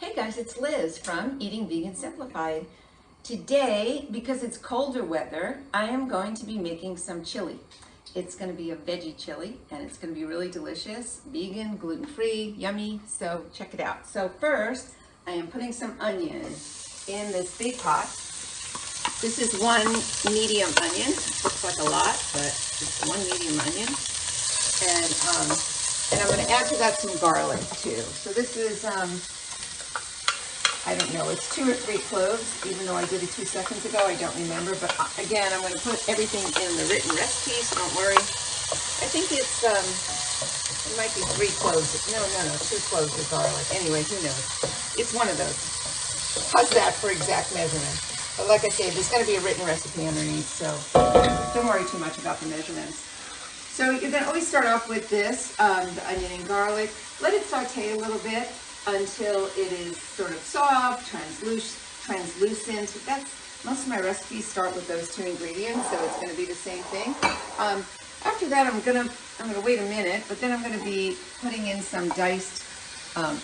Hey guys, it's Liz from Eating Vegan Simplified. Today, because it's colder weather, I am going to be making some chili. It's going to be a veggie chili and it's going to be really delicious, vegan, gluten-free, yummy, so check it out. So first, I am putting some onion in this big pot. This is one medium onion. Looks like a lot, but it's one medium onion. And I'm going to add to that some garlic too. So this is, I don't know, it's 2 or 3 cloves, even though I did it 2 seconds ago, I don't remember. But again, I'm going to put everything in the written recipe, so don't worry. I think it might be 3 cloves. No, 2 cloves of garlic. Anyway, who knows? It's one of those. How's that for exact measurement? But like I say, there's going to be a written recipe underneath, so don't worry too much about the measurements. So you're going to always start off with this, the onion and garlic. Let it saute a little bit until it is sort of soft, translucent. Most of my recipes start with those 2 ingredients, so it's going to be the same thing. After that, I'm gonna wait a minute, but then I'm going to be putting in some diced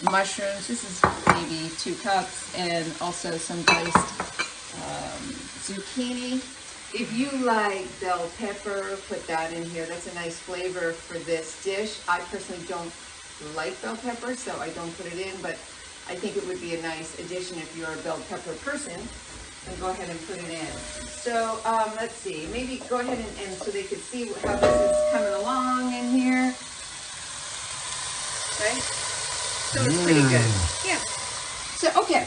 mushrooms. This is maybe 2 cups, and also some diced zucchini. If you like bell pepper, put that in here. That's a nice flavor for this dish. I personally don't like bell pepper, so I don't put it in, but I think it would be a nice addition if you're a bell pepper person, and go ahead and put it in. So let's see, maybe go ahead and so they could see how this is coming along in here. Okay, so it's pretty good. Yeah. So okay,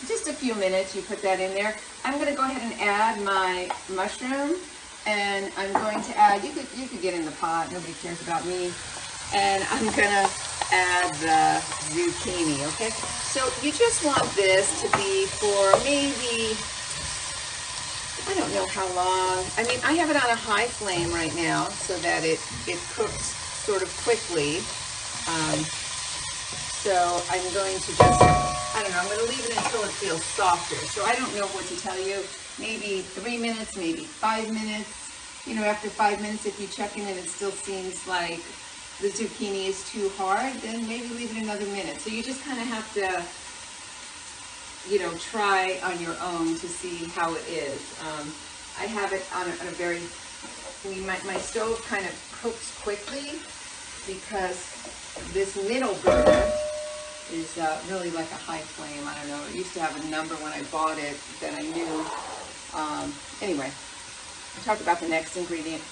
just a few minutes, you put that in there. I'm going to go ahead and add my mushroom, and I'm going to add, you could get in the pot, nobody cares about me. And I'm gonna add the zucchini, okay? So you just want this to be for maybe, I don't know how long. I mean, I have it on a high flame right now so that it cooks sort of quickly. So I'm going to just, I don't know, I'm gonna leave it until it feels softer. So I don't know what to tell you, maybe 3 minutes, maybe 5 minutes. You know, after 5 minutes, if you check in and it still seems like the zucchini is too hard, then maybe leave it another minute. So you just kind of have to, you know, try on your own to see how it is. I have it on a very, my stove kind of cooks quickly because this middle burner is really like a high flame. I don't know, it used to have a number when I bought it that I knew. Anyway, I'll talk about the next ingredient.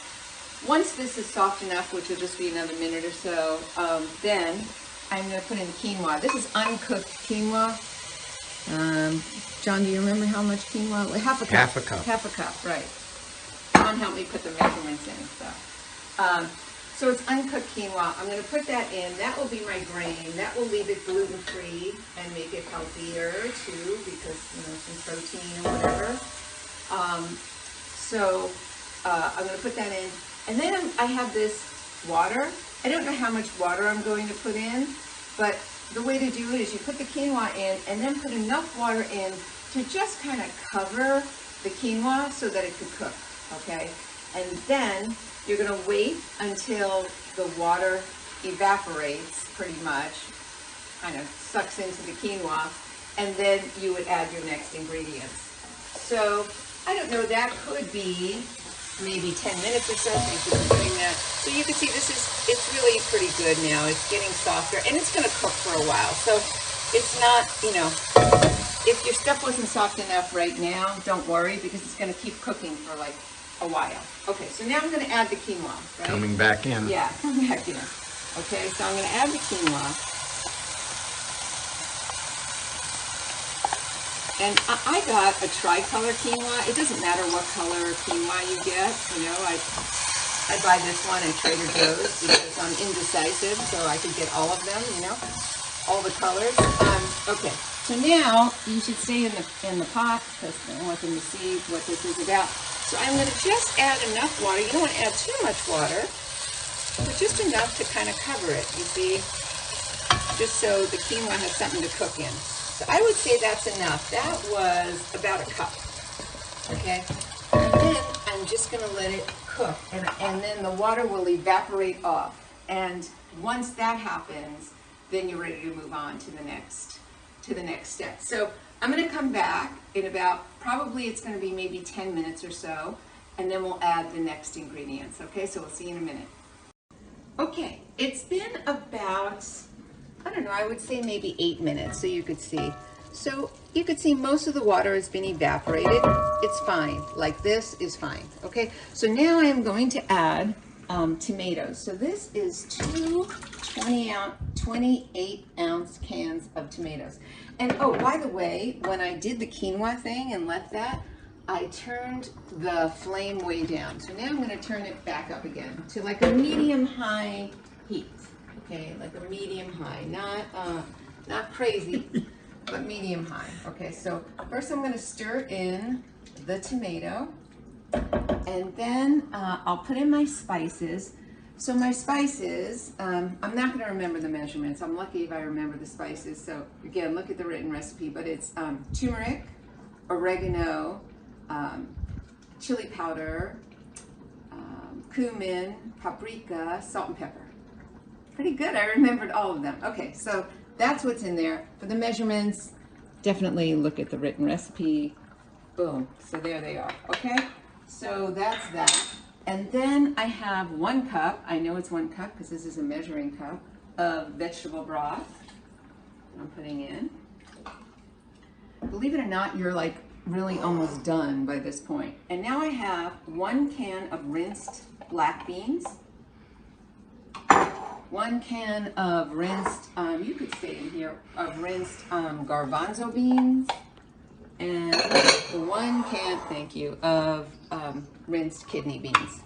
Once this is soft enough, which will just be another minute or so, then I'm going to put in the quinoa. This is uncooked quinoa. John, do you remember how much quinoa? Half a cup. Half a cup. Half a cup, right. John helped me put the measurements in. So it's uncooked quinoa. I'm going to put that in. That will be my grain. That will leave it gluten-free and make it healthier too, because, you know, some protein or whatever. I'm going to put that in. And then I have this water. I don't know how much water I'm going to put in, but the way to do it is you put the quinoa in and then put enough water in to just kind of cover the quinoa so that it could cook, okay? And then you're going to wait until the water evaporates pretty much, kind of sucks into the quinoa, and then you would add your next ingredients. So I don't know, that could be maybe 10 minutes or so. Thank you for doing that. So you can see it's really pretty good now. It's getting softer, and it's going to cook for a while. So it's not, you know, if your stuff wasn't soft enough right now, don't worry, because it's going to keep cooking for like a while. Okay, so now I'm going to add the quinoa, right? Coming back in. Yeah, coming back in. Okay, so I'm going to add the quinoa. And I got a tricolor quinoa. It doesn't matter what color quinoa you get. You know, I buy this one at Trader Joe's because I'm indecisive, so I could get all of them, you know, all the colors. Okay, so now you should stay in the pot because I want them to see what this is about. So I'm going to just add enough water. You don't want to add too much water, but just enough to kind of cover it, you see, just so the quinoa has something to cook in. So I would say that's enough. That was about a cup, okay? And then I'm just going to let it cook, and then the water will evaporate off. And once that happens, then you're ready to move on to the next step. So I'm going to come back in about, probably it's going to be maybe 10 minutes or so, and then we'll add the next ingredients. Okay, so we'll see you in a minute. Okay, it's been about, I don't know, I would say maybe 8 minutes, so you could see. So you could see most of the water has been evaporated. It's fine, like this is fine, okay? So now I am going to add tomatoes. So this is two 28-ounce cans of tomatoes. And oh, by the way, when I did the quinoa thing and left that, I turned the flame way down. So now I'm going to turn it back up again to like a medium-high heat. Okay, like a medium-high, not crazy, but medium-high. Okay, so first I'm going to stir in the tomato, and then I'll put in my spices. So my spices, I'm not going to remember the measurements. I'm lucky if I remember the spices. So again, look at the written recipe, but it's turmeric, oregano, chili powder, cumin, paprika, salt and pepper. Pretty good, I remembered all of them. Okay, so that's what's in there. For the measurements, definitely look at the written recipe. Boom, so there they are, okay? So that's that. And then I have 1 cup, I know it's 1 cup because this is a measuring cup, of vegetable broth that I'm putting in. Believe it or not, you're like really almost done by this point. And now I have 1 can of rinsed black beans, 1 can of rinsed, you could stay in here, of rinsed garbanzo beans, and 1 can, thank you, of rinsed kidney beans.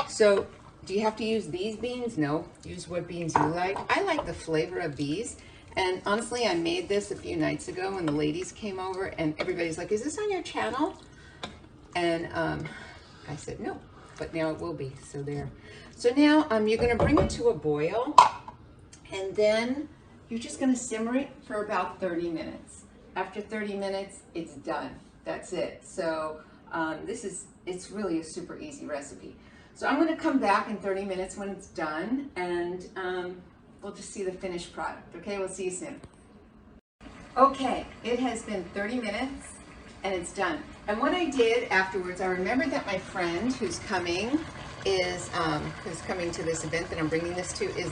So, do you have to use these beans? No, use what beans you like. I like the flavor of these. And honestly, I made this a few nights ago when the ladies came over and everybody's like, is this on your channel? And I said, no, but now it will be, so there. So now you're gonna bring it to a boil, and then you're just gonna simmer it for about 30 minutes. After 30 minutes, it's done. That's it. So it's really a super easy recipe. So I'm gonna come back in 30 minutes when it's done, and we'll just see the finished product. Okay, we'll see you soon. Okay, it has been 30 minutes and it's done. And what I did afterwards, I remembered that my friend who's coming to this event that I'm bringing this to is,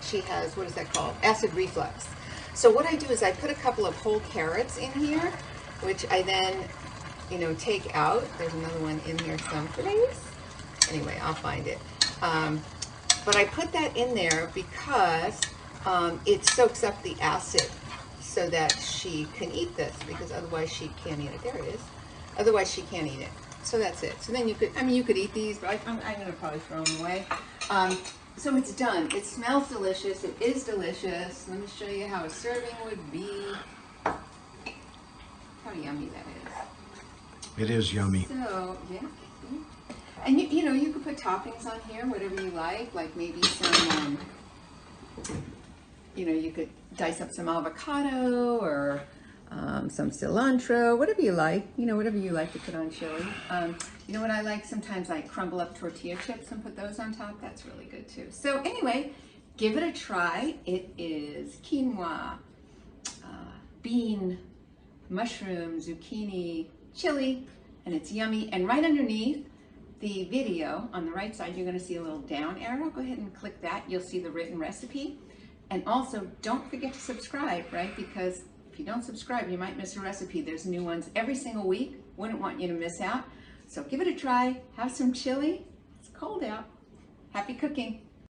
she has, what is that called? Acid reflux. So what I do is I put a couple of whole carrots in here, which I then, take out. There's another one in here someplace. Anyway, I'll find it. But I put that in there because it soaks up the acid so that she can eat this, because otherwise she can't eat it. There it is. Otherwise she can't eat it. So that's it. So then you could, you could eat these, but I'm going to probably throw them away. So it's done. It smells delicious. It is delicious. Let me show you how a serving would be. How yummy that is. It is yummy. So, yeah. And you could put toppings on here, whatever you like maybe some, you could dice up some avocado or some cilantro, whatever you like, whatever you like to put on chili. You know what I like? Sometimes I crumble up tortilla chips and put those on top. That's really good too. So anyway, give it a try. It is quinoa, bean, mushroom, zucchini, chili, and it's yummy. And right underneath the video on the right side, you're going to see a little down arrow. Go ahead and click that. You'll see the written recipe. And also, don't forget to subscribe, right? Because if you don't subscribe, you might miss a recipe. There's new ones every single week. Wouldn't want you to miss out. So give it a try. Have some chili. It's cold out. Happy cooking.